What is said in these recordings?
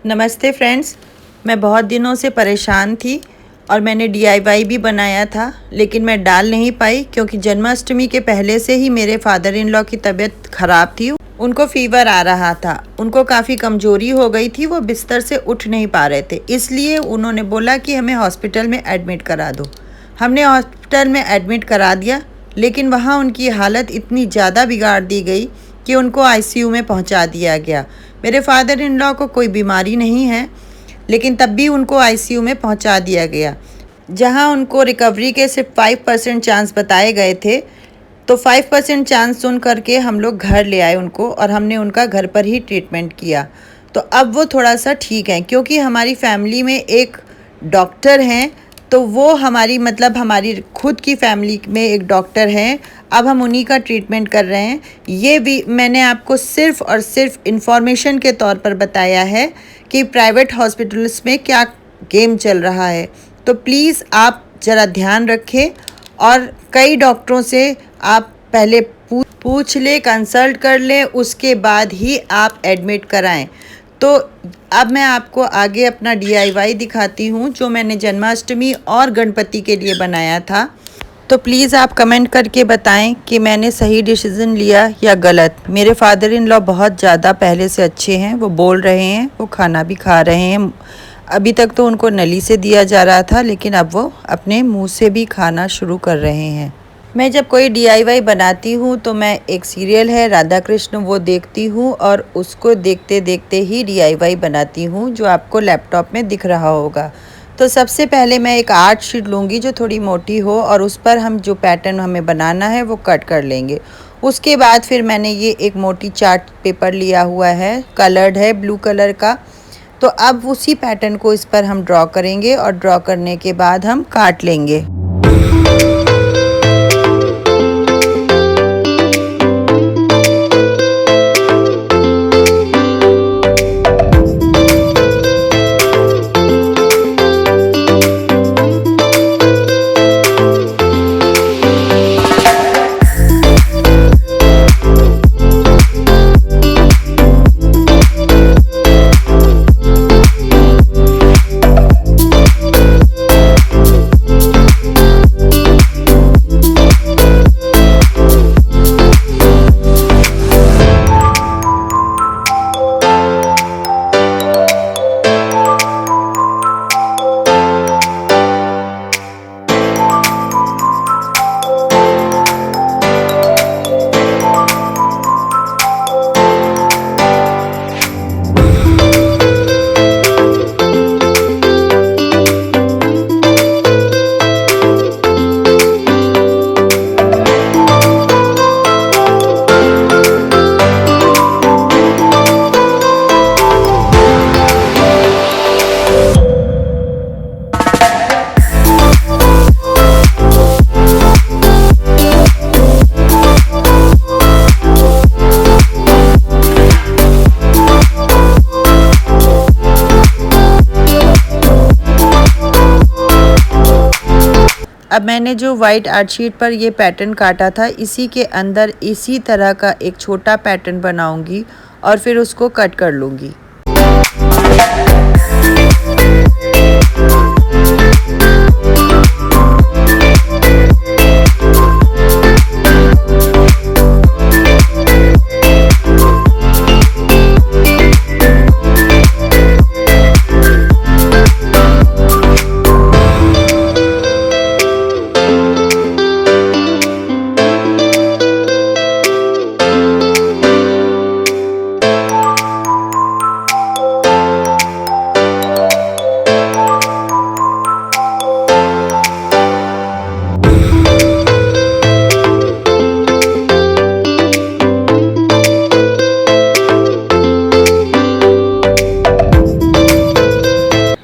नमस्ते फ्रेंड्स। मैं बहुत दिनों से परेशान थी और मैंने DIY भी बनाया था, लेकिन मैं डाल नहीं पाई क्योंकि जन्माष्टमी के पहले से ही मेरे फादर इन लॉ की तबीयत ख़राब थी। उनको फ़ीवर आ रहा था, उनको काफ़ी कमज़ोरी हो गई थी, वो बिस्तर से उठ नहीं पा रहे थे। इसलिए उन्होंने बोला कि हमें हॉस्पिटल में एडमिट करा दो। हमने हॉस्पिटल में एडमिट करा दिया, लेकिन वहाँ उनकी हालत इतनी ज़्यादा बिगाड़ दी गई कि उनको ICU में पहुँचा दिया गया। मेरे फादर इन लॉ को कोई बीमारी नहीं है, लेकिन तब भी उनको ICU में पहुंचा दिया गया, जहां उनको रिकवरी के सिर्फ 5% चांस बताए गए थे। तो 5% चांस सुन करके हम लोग घर ले आए उनको, और हमने उनका घर पर ही ट्रीटमेंट किया। तो अब वो थोड़ा सा ठीक है, क्योंकि हमारी फैमिली में एक डॉक्टर हैं, तो वो हमारी खुद की फैमिली में एक डॉक्टर हैं। अब हम उन्हीं का ट्रीटमेंट कर रहे हैं। ये भी मैंने आपको सिर्फ़ और सिर्फ इन्फॉर्मेशन के तौर पर बताया है कि प्राइवेट हॉस्पिटल्स में क्या गेम चल रहा है। तो प्लीज़ आप ज़रा ध्यान रखें, और कई डॉक्टरों से आप पहले पूछ लें, कंसल्ट कर लें, उसके बाद ही आप एडमिट कराएं। तो अब मैं आपको आगे अपना DIY दिखाती हूँ, जो मैंने जन्माष्टमी और गणपति के लिए बनाया था। तो प्लीज़ आप कमेंट करके बताएं कि मैंने सही डिसीज़न लिया या गलत। मेरे फादर इन लॉ बहुत ज़्यादा पहले से अच्छे हैं, वो बोल रहे हैं, वो खाना भी खा रहे हैं। अभी तक तो उनको नली से दिया जा रहा था, लेकिन अब वो अपने मुंह से भी खाना शुरू कर रहे हैं। मैं जब कोई DIY बनाती हूँ तो मैं एक सीरियल है राधा कृष्ण, वो देखती हूँ, और उसको देखते देखते ही DIY बनाती हूँ, जो आपको लैपटॉप में दिख रहा होगा। तो सबसे पहले मैं एक आर्ट शीट लूँगी जो थोड़ी मोटी हो, और उस पर हम जो पैटर्न हमें बनाना है वो कट कर लेंगे। उसके बाद फिर मैंने ये एक मोटी चार्ट पेपर लिया हुआ है, कलर्ड है ब्लू कलर का। तो अब उसी पैटर्न को इस पर हम ड्रॉ करेंगे, और ड्रॉ करने के बाद हम काट लेंगे। अब मैंने जो वाइट आर्ट शीट पर ये पैटर्न काटा था, इसी के अंदर इसी तरह का एक छोटा पैटर्न बनाऊंगी और फिर उसको कट कर लूँगी।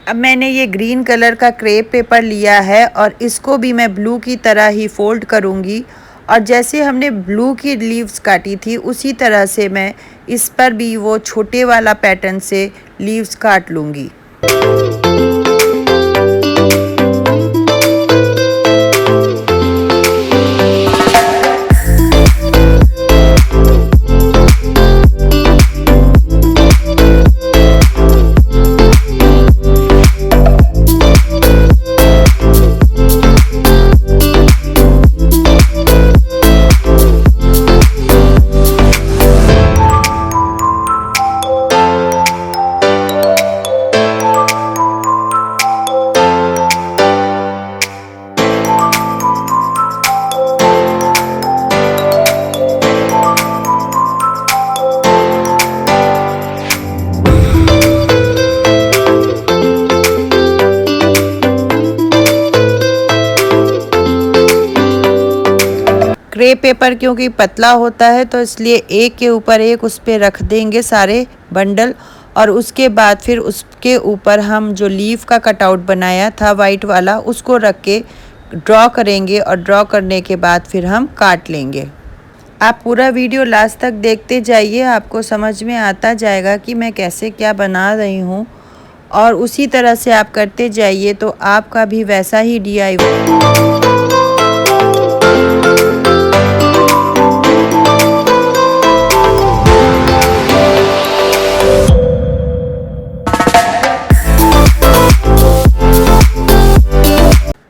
अब मैंने ये ग्रीन कलर का क्रेप पेपर लिया है, और इसको भी मैं ब्लू की तरह ही फोल्ड करूँगी, और जैसे हमने ब्लू की लीव्स काटी थी उसी तरह से मैं इस पर भी वो छोटे वाला पैटर्न से लीव्स काट लूँगी। क्रेप पेपर क्योंकि पतला होता है तो इसलिए एक के ऊपर एक उस पर रख देंगे सारे बंडल, और उसके बाद फिर उसके ऊपर हम जो लीफ का कटआउट बनाया था वाइट वाला उसको रख के ड्रॉ करेंगे, और ड्रॉ करने के बाद फिर हम काट लेंगे। आप पूरा वीडियो लास्ट तक देखते जाइए, आपको समझ में आता जाएगा कि मैं कैसे क्या बना रही हूँ, और उसी तरह से आप करते जाइए तो आपका भी वैसा ही DIY।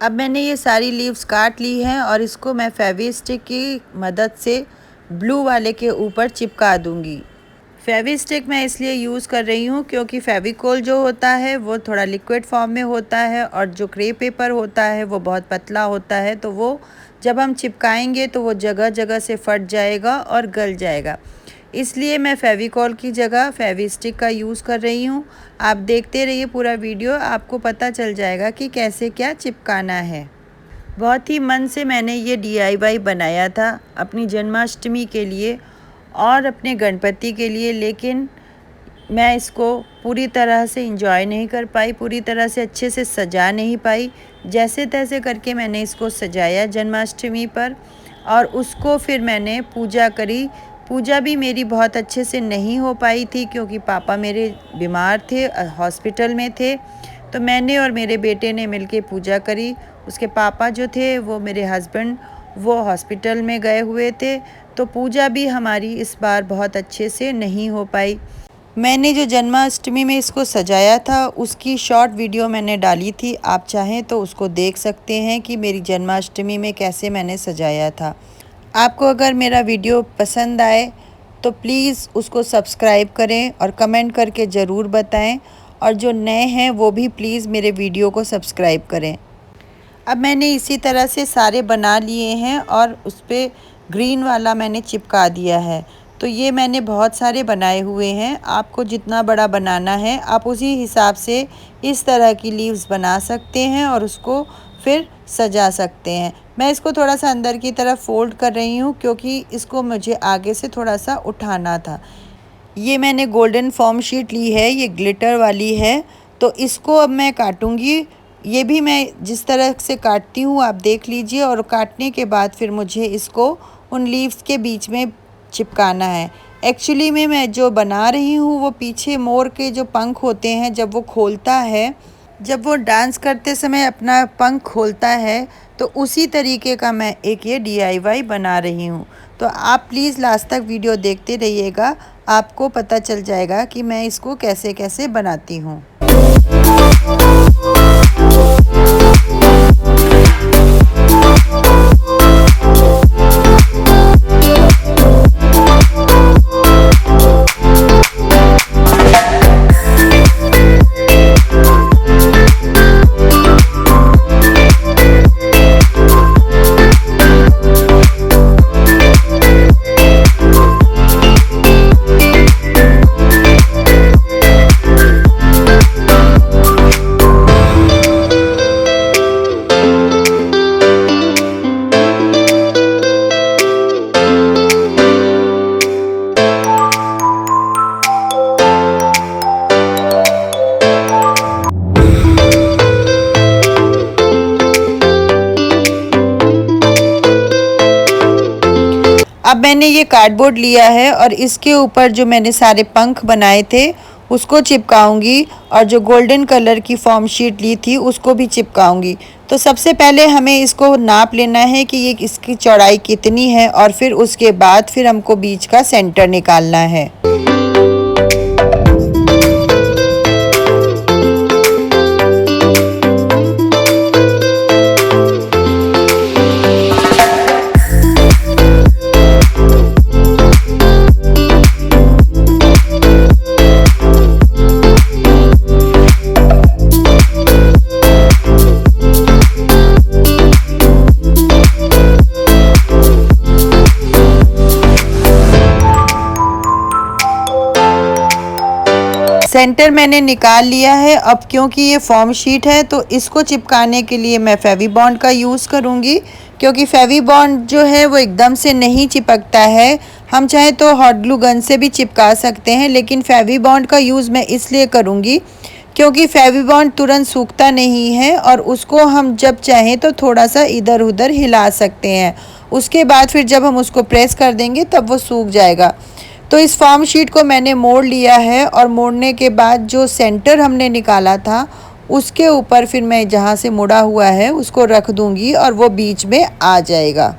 अब मैंने ये सारी लीव्स काट ली हैं और इसको मैं फेवी स्टिक की मदद से ब्लू वाले के ऊपर चिपका दूंगी। फेवी स्टिक मैं इसलिए यूज़ कर रही हूँ क्योंकि फेविकोल जो होता है वो थोड़ा लिक्विड फॉर्म में होता है, और जो क्रेप पेपर होता है वो बहुत पतला होता है, तो वो जब हम चिपकाएंगे तो वो जगह जगह से फट जाएगा और गल जाएगा। इसलिए मैं फेविकोल की जगह फेवी स्टिक का यूज़ कर रही हूँ। आप देखते रहिए पूरा वीडियो, आपको पता चल जाएगा कि कैसे क्या चिपकाना है। बहुत ही मन से मैंने ये DIY बनाया था अपनी जन्माष्टमी के लिए और अपने गणपति के लिए, लेकिन मैं इसको पूरी तरह से इंजॉय नहीं कर पाई, पूरी तरह से अच्छे से सजा नहीं पाई। जैसे तैसे करके मैंने इसको सजाया जन्माष्टमी पर, और उसको फिर मैंने पूजा करी। पूजा भी मेरी बहुत अच्छे से नहीं हो पाई थी क्योंकि पापा मेरे बीमार थे, हॉस्पिटल में थे, तो मैंने और मेरे बेटे ने मिलके पूजा करी। उसके पापा जो थे वो मेरे हस्बैंड वो हॉस्पिटल में गए हुए थे, तो पूजा भी हमारी इस बार बहुत अच्छे से नहीं हो पाई। मैंने जो जन्माष्टमी में इसको सजाया था उसकी शॉर्ट वीडियो मैंने डाली थी, आप चाहें तो उसको देख सकते हैं कि मेरी जन्माष्टमी में कैसे मैंने सजाया था। आपको अगर मेरा वीडियो पसंद आए तो प्लीज़ उसको सब्सक्राइब करें और कमेंट करके ज़रूर बताएं, और जो नए हैं वो भी प्लीज़ मेरे वीडियो को सब्सक्राइब करें। अब मैंने इसी तरह से सारे बना लिए हैं और उस पर ग्रीन वाला मैंने चिपका दिया है। तो ये मैंने बहुत सारे बनाए हुए हैं, आपको जितना बड़ा बनाना है आप उसी हिसाब से इस तरह की लीव्स बना सकते हैं और उसको फिर सजा सकते हैं। मैं इसको थोड़ा सा अंदर की तरफ फोल्ड कर रही हूँ क्योंकि इसको मुझे आगे से थोड़ा सा उठाना था। ये मैंने गोल्डन फॉर्म शीट ली है, ये ग्लिटर वाली है, तो इसको अब मैं काटूँगी। ये भी मैं जिस तरह से काटती हूँ आप देख लीजिए, और काटने के बाद फिर मुझे इसको उन लीव्स के बीच में चिपकाना है। एक्चुअली में मैं जो बना रही हूँ वो पीछे मोर के जो पंख होते हैं, जब वो खोलता है, जब वो डांस करते समय अपना पंख खोलता है, तो उसी तरीके का मैं एक ये DIY बना रही हूँ। तो आप प्लीज़ लास्ट तक वीडियो देखते रहिएगा, आपको पता चल जाएगा कि मैं इसको कैसे कैसे बनाती हूँ। अब मैंने ये कार्डबोर्ड लिया है और इसके ऊपर जो मैंने सारे पंख बनाए थे उसको चिपकाऊंगी, और जो गोल्डन कलर की फॉर्म शीट ली थी उसको भी चिपकाऊंगी। तो सबसे पहले हमें इसको नाप लेना है कि ये इसकी चौड़ाई कितनी है, और फिर उसके बाद फिर हमको बीच का सेंटर निकालना है। सेंटर मैंने निकाल लिया है। अब क्योंकि ये फॉर्म शीट है तो इसको चिपकाने के लिए मैं फेवी बॉन्ड का यूज़ करूँगी, क्योंकि फेवी बॉन्ड जो है वो एकदम से नहीं चिपकता है। हम चाहे तो हॉट ग्लू गन से भी चिपका सकते हैं, लेकिन फेवी बॉन्ड का यूज़ मैं इसलिए करूँगी क्योंकि फेवी बॉन्ड तुरंत सूखता नहीं है और उसको हम जब चाहें तो थोड़ा सा इधर उधर हिला सकते हैं। उसके बाद फिर जब हम उसको प्रेस कर देंगे तब वो सूख जाएगा। तो इस फॉर्म शीट को मैंने मोड़ लिया है और मोड़ने के बाद जो सेंटर हमने निकाला था उसके ऊपर फिर मैं जहाँ से मुड़ा हुआ है उसको रख दूँगी और वो बीच में आ जाएगा।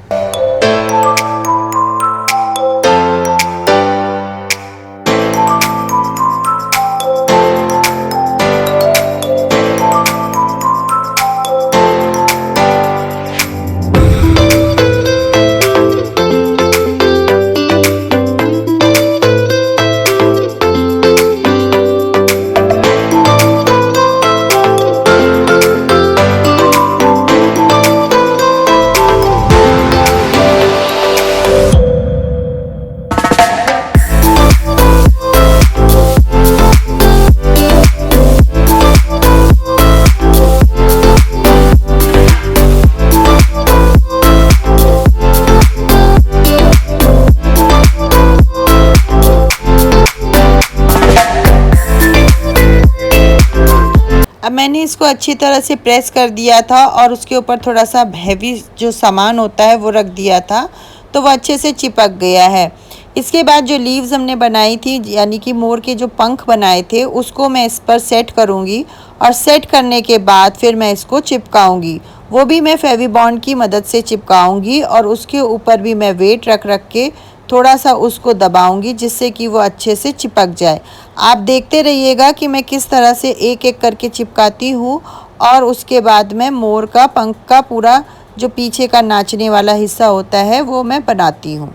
अब मैंने इसको अच्छी तरह से प्रेस कर दिया था और उसके ऊपर थोड़ा सा हैवी जो सामान होता है वो रख दिया था, तो वो अच्छे से चिपक गया है। इसके बाद जो लीव्स हमने बनाई थी, यानी कि मोर के जो पंख बनाए थे, उसको मैं इस पर सेट करूँगी और सेट करने के बाद फिर मैं इसको चिपकाऊँगी। वो भी मैं फेवी बॉन्ड की मदद से चिपकाऊँगी और उसके ऊपर भी मैं वेट रख के थोड़ा सा उसको दबाऊंगी जिससे कि वो अच्छे से चिपक जाए। आप देखते रहिएगा कि मैं किस तरह से एक एक करके चिपकाती हूँ और उसके बाद मैं मोर का पंख का पूरा जो पीछे का नाचने वाला हिस्सा होता है वो मैं बनाती हूँ।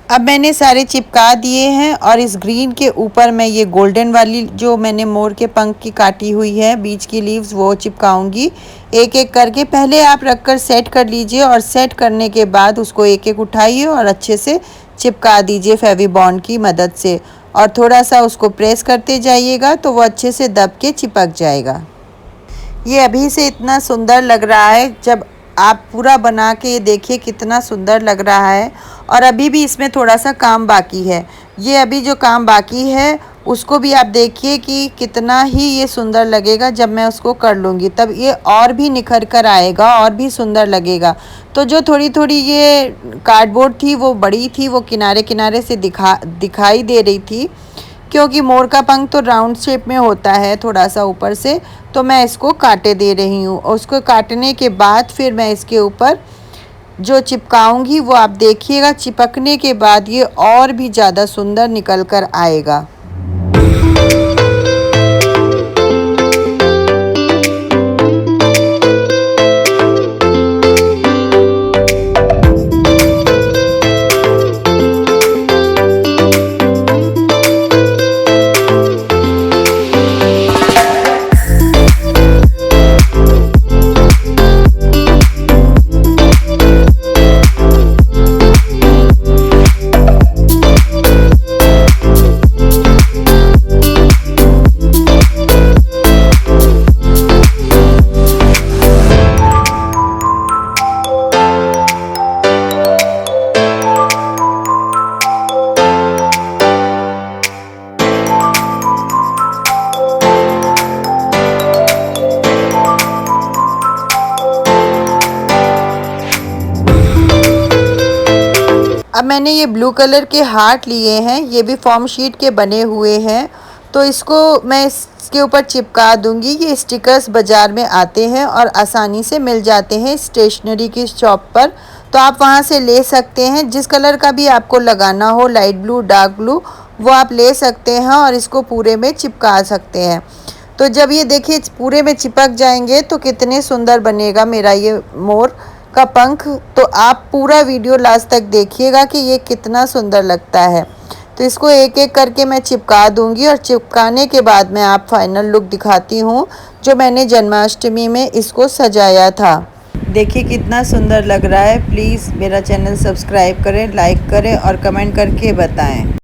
अब मैंने सारे चिपका दिए हैं और इस ग्रीन के ऊपर मैं ये गोल्डन वाली जो मैंने मोर के पंख की काटी हुई है बीच की लीव्स वो चिपकाऊंगी एक एक करके। पहले आप रखकर सेट कर लीजिए और सेट करने के बाद उसको एक एक उठाइए और अच्छे से चिपका दीजिए फेवी बॉन्ड की मदद से, और थोड़ा सा उसको प्रेस करते जाइएगा तो वो अच्छे से दब के चिपक जाएगा। ये अभी से इतना सुंदर लग रहा है, जब आप पूरा बना के ये देखिए कितना सुंदर लग रहा है। और अभी भी इसमें थोड़ा सा काम बाकी है। ये अभी जो काम बाकी है उसको भी आप देखिए कि कितना ही ये सुंदर लगेगा। जब मैं उसको कर लूँगी तब ये और भी निखर कर आएगा और भी सुंदर लगेगा। तो जो थोड़ी थोड़ी ये कार्डबोर्ड थी वो बड़ी थी, वो किनारे किनारे से दिखाई दे रही थी, क्योंकि मोर का पंख तो राउंड शेप में होता है थोड़ा सा ऊपर से, तो मैं इसको काटे दे रही हूँ। और उसको काटने के बाद फिर मैं इसके ऊपर जो चिपकाऊंगी वो आप देखिएगा, चिपकने के बाद ये और भी ज़्यादा सुंदर निकल कर आएगा। अब मैंने ये ब्लू कलर के हार्ट लिए हैं, ये भी फॉर्म शीट के बने हुए हैं, तो इसको मैं इसके ऊपर चिपका दूंगी। ये स्टिकर्स बाज़ार में आते हैं और आसानी से मिल जाते हैं स्टेशनरी की शॉप पर, तो आप वहाँ से ले सकते हैं। जिस कलर का भी आपको लगाना हो, लाइट ब्लू, डार्क ब्लू, वो आप ले सकते हैं और इसको पूरे में चिपका सकते हैं। तो जब ये देखिए पूरे में चिपक जाएंगे तो कितने सुंदर बनेगा मेरा ये मोर का पंख। तो आप पूरा वीडियो लास्ट तक देखिएगा कि ये कितना सुंदर लगता है। तो इसको एक एक करके मैं चिपका दूंगी और चिपकाने के बाद मैं आप फाइनल लुक दिखाती हूँ जो मैंने जन्माष्टमी में इसको सजाया था। देखिए कितना सुंदर लग रहा है। प्लीज़ मेरा चैनल सब्सक्राइब करें, लाइक करें और कमेंट करके बताएं।